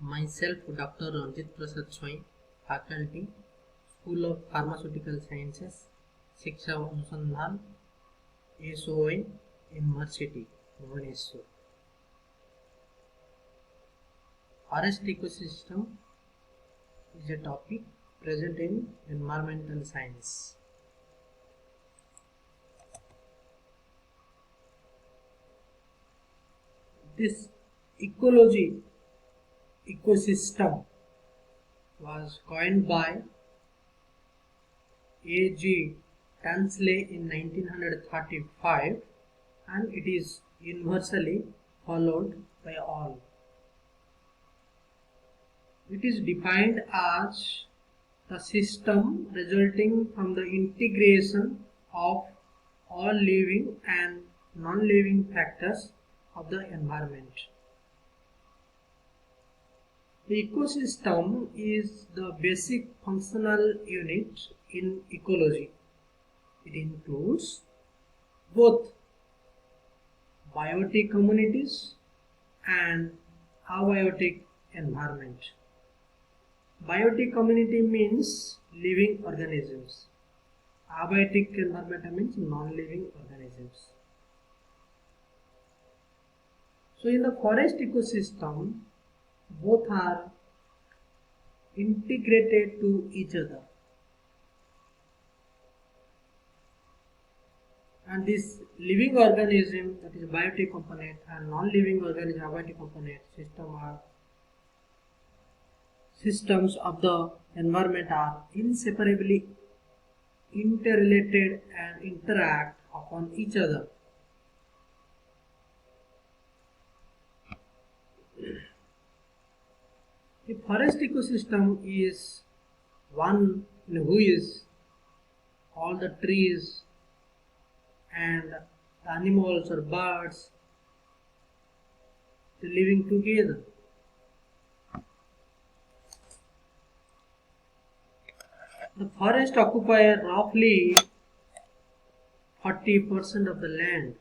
Myself, Dr. Ranjit Prasad Swain, Faculty, School of Pharmaceutical Sciences, Shiksha Anusandhan, SOI, University, Bhubaneswar. Forest ecosystem is a topic present in environmental science. This ecosystem was coined by A.G. Tansley in 1935 and it is universally followed by all. It is defined as the system resulting from the integration of all living and non-living factors of the environment. The ecosystem is the basic functional unit in ecology. It includes both biotic communities and abiotic environment. Biotic community means living organisms. Abiotic environment means non-living organisms. So in the forest ecosystem, both are integrated to each other. And this living organism, that is biotic component, and non-living organism, abiotic component system are systems of the environment are inseparably interrelated and interact upon each other. The forest ecosystem is one in which all the trees and the animals or birds are living together. The forest occupies roughly 40% of the land,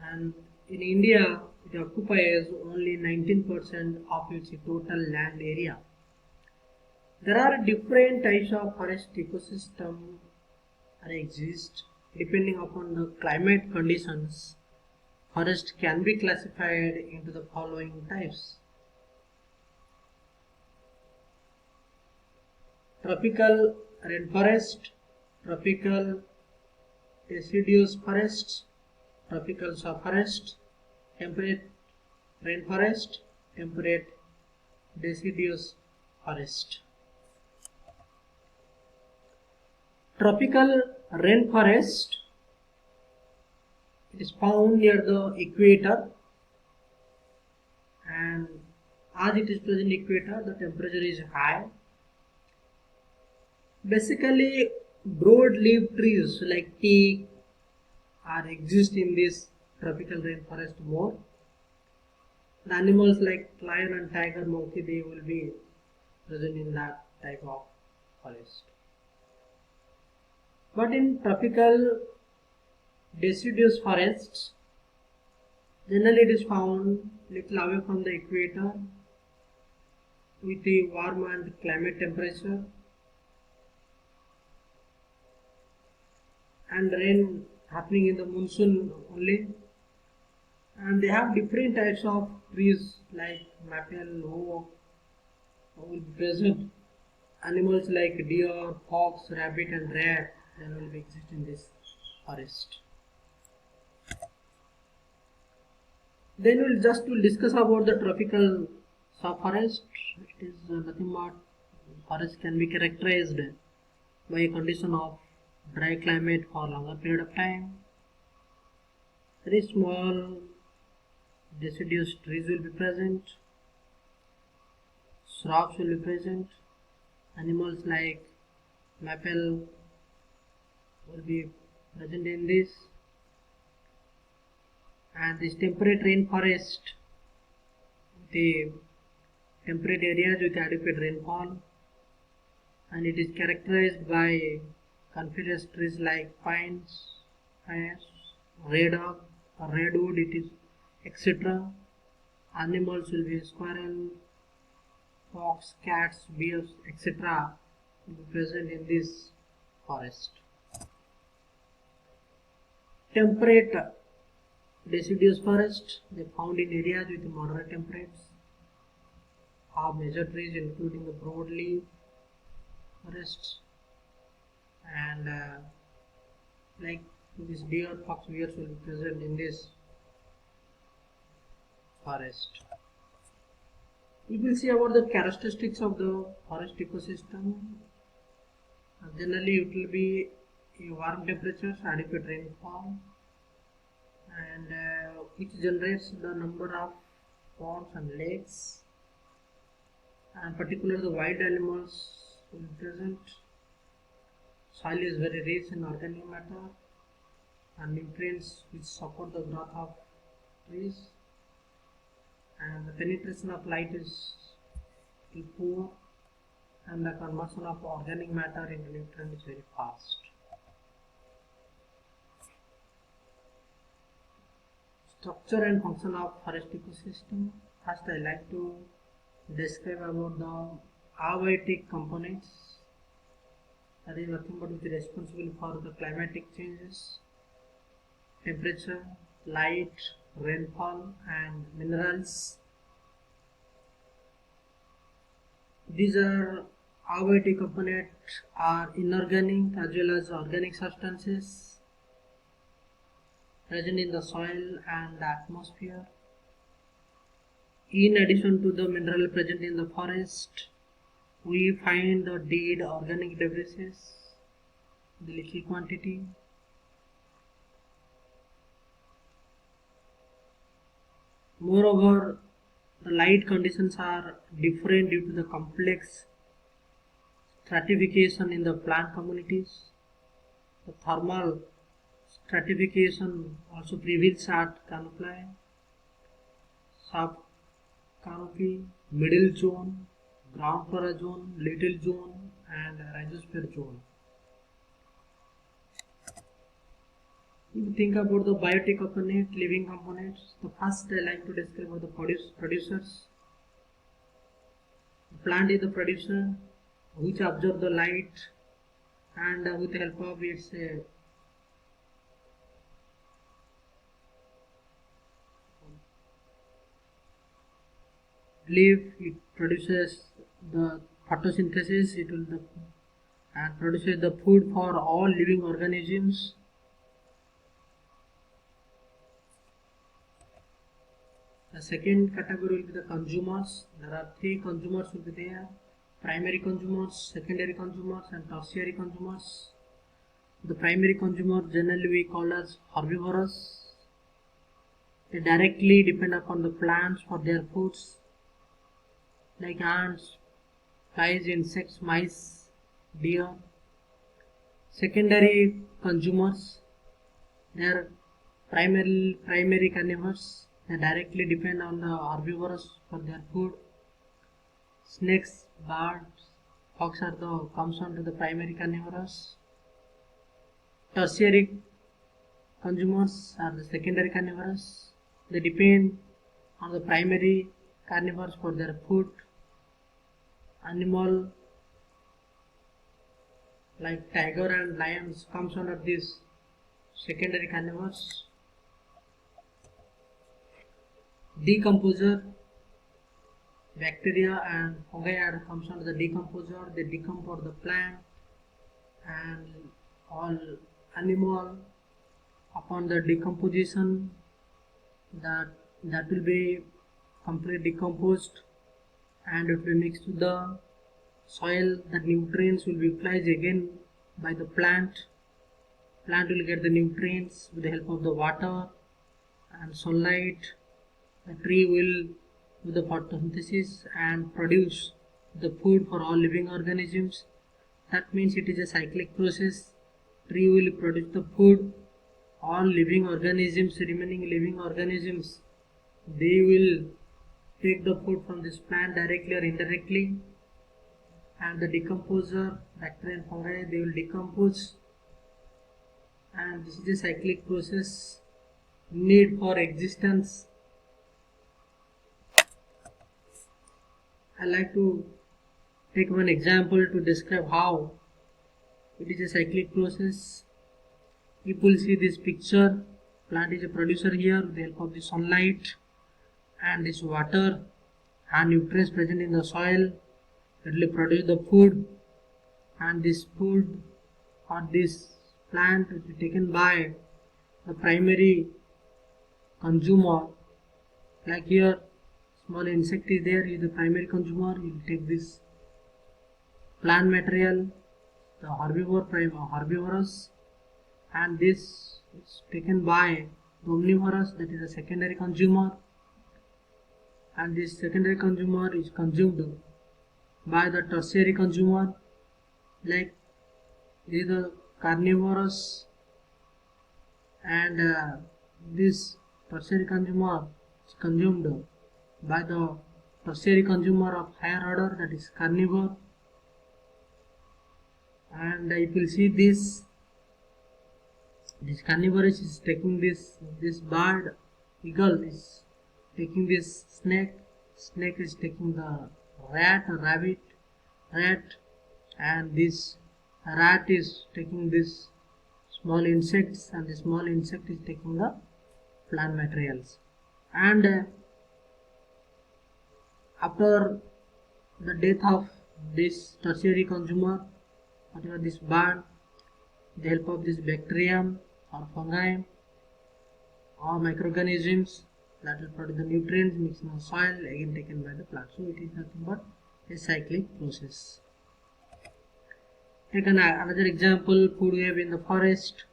and in India it occupies only 19% of its total land area. There are different types of forest ecosystem that exist depending upon the climate conditions. Forest can be classified into the following types: tropical rainforest, tropical deciduous forests, tropical subforest, temperate rainforest, temperate deciduous forest. Tropical rainforest, it is found near the equator, and as it is present equator, the temperature is high. Basically, broad-leaved trees like teak exist in this tropical rainforest more. The animals like lion and tiger, monkey, they will be present in that type of forest. But in tropical deciduous forests, generally it is found little away from the equator with the warm and climate temperature, and rain happening in the monsoon only, and they have different types of trees like maple, oak will be present. Animals like deer, fox, rabbit and rat, they will be exist in this forest. Then we'll just discuss about the tropical subforest. It is nothing but forest can be characterized by a condition of dry climate for longer period of time. Very small deciduous trees will be present, shrubs will be present, animals like maple will be present in this, and this temperate rainforest, the temperate areas with adequate rainfall, and it is characterized by coniferous trees like pines, firs, red oak, redwood, it is etc. Animals will be squirrel, fox, cats, bears, etc. will be present in this forest. Temperate deciduous forest, they found in areas with moderate temperatures. Have major trees including the broadleaf forests and like this deer, fox, bears will be present in this forest. We will see about the characteristics of the forest ecosystem. Generally, it will be warm temperatures, adequate rainfall, and which generates the number of ponds and lakes, and particularly the wild animals will be present. Soil is very rich in organic matter and nutrients which support the growth of trees, and the penetration of light is poor, and the conversion of organic matter into nutrient is very fast. Structure and function of forest ecosystem. First, I like to describe about the abiotic components. That is nothing but which is responsible for the climatic changes, temperature, light, rainfall, and minerals. These are abiotic components are inorganic as well as organic substances present in the soil and the atmosphere. In addition to the mineral present in the forest, we find the dead organic debris, the little quantity. Moreover, the light conditions are different due to the complex stratification in the plant communities. The thermal stratification also prevails at canopy, sub-canopy, middle zone, ground flora zone, little zone, and rhizosphere zone. If you think about the biotic component, living components, the first I like to describe about the producers. The plant is the producer which absorb the light, and with the help of its leaf, it produces the photosynthesis. It will and produces the food for all living organisms. The second category will be the consumers. There are three consumers will be there: primary consumers, secondary consumers, and tertiary consumers. The primary consumer generally we call as herbivorous. They directly depend upon the plants for their foods, like ants, flies, insects, mice, deer. Secondary consumers, they are primary carnivores. They directly depend on the herbivorous for their food. Snakes, birds, fox comes under the primary carnivores. Tertiary consumers are the secondary carnivores. They depend on the primary carnivores for their food. Animal like tiger and lions comes under these secondary carnivores. Decomposer, bacteria and fungi comes under the decomposer. They decompose the plant and all animal. Upon the decomposition, that will be completely decomposed and it will mix to the soil. The nutrients will be utilized again by the plant. Plant will get the nutrients with the help of the water and sunlight. The tree will do the photosynthesis and produce the food for all living organisms. That means it is a cyclic process. Tree will produce the food. All living organisms, remaining living organisms, they will take the food from this plant directly or indirectly, and the decomposer, bacteria and fungi, they will decompose, and this is a cyclic process. Need for existence I like to take one example to describe how it is a cyclic process. People see this picture. Plant is a producer here with the help of the sunlight and this water and nutrients present in the soil. It will produce the food, and this food or this plant will be taken by the primary consumer. Like here, small insect is there, is the primary consumer. You will take this plant material, the herbivorous, and this is taken by the omnivorous, that is the secondary consumer, and this secondary consumer is consumed by the tertiary consumer. Like this is the carnivorous, and this tertiary consumer is consumed by the tertiary consumer of higher order, that is carnivore. And if you see this carnivorous is taking this bird, eagle is taking this snake is taking the rabbit, and this rat is taking this small insects, and the small insect is taking the plant materials. And after the death of this tertiary consumer, whatever this bird, with the help of this bacterium or fungi or microorganisms that will produce the nutrients mixed in the soil, again taken by the plant. So it is nothing but a cyclic process. Take another example, food web in the forest.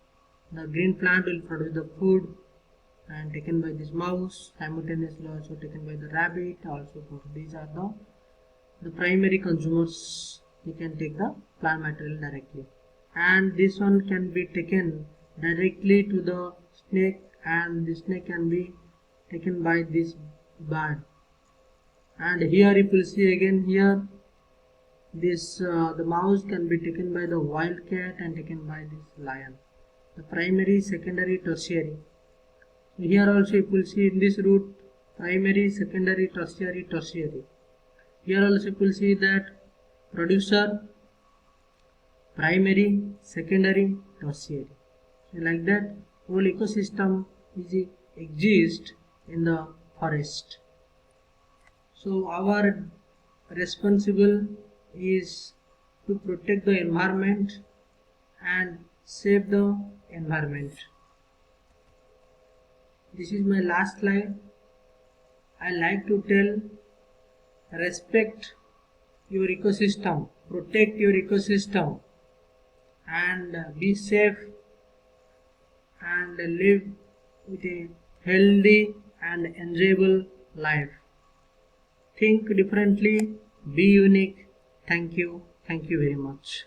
The green plant will produce the food and taken by this mouse, simultaneously also taken by the rabbit. Also, these are the primary consumers. You can take the plant material directly, and this one can be taken directly to the snake, and the snake can be taken by this bird. And here you will see again here this the mouse can be taken by the wild cat and taken by this lion. The primary, secondary, tertiary. Here also you will see in this route primary, secondary, tertiary. Here also you will see that producer, primary, secondary, tertiary. So like that whole ecosystem exists in the forest. So our responsible is to protect the environment and save the environment. This is my last slide. I like to tell, respect your ecosystem, protect your ecosystem, and be safe and live with a healthy and enjoyable life. Think differently, be unique. Thank you very much.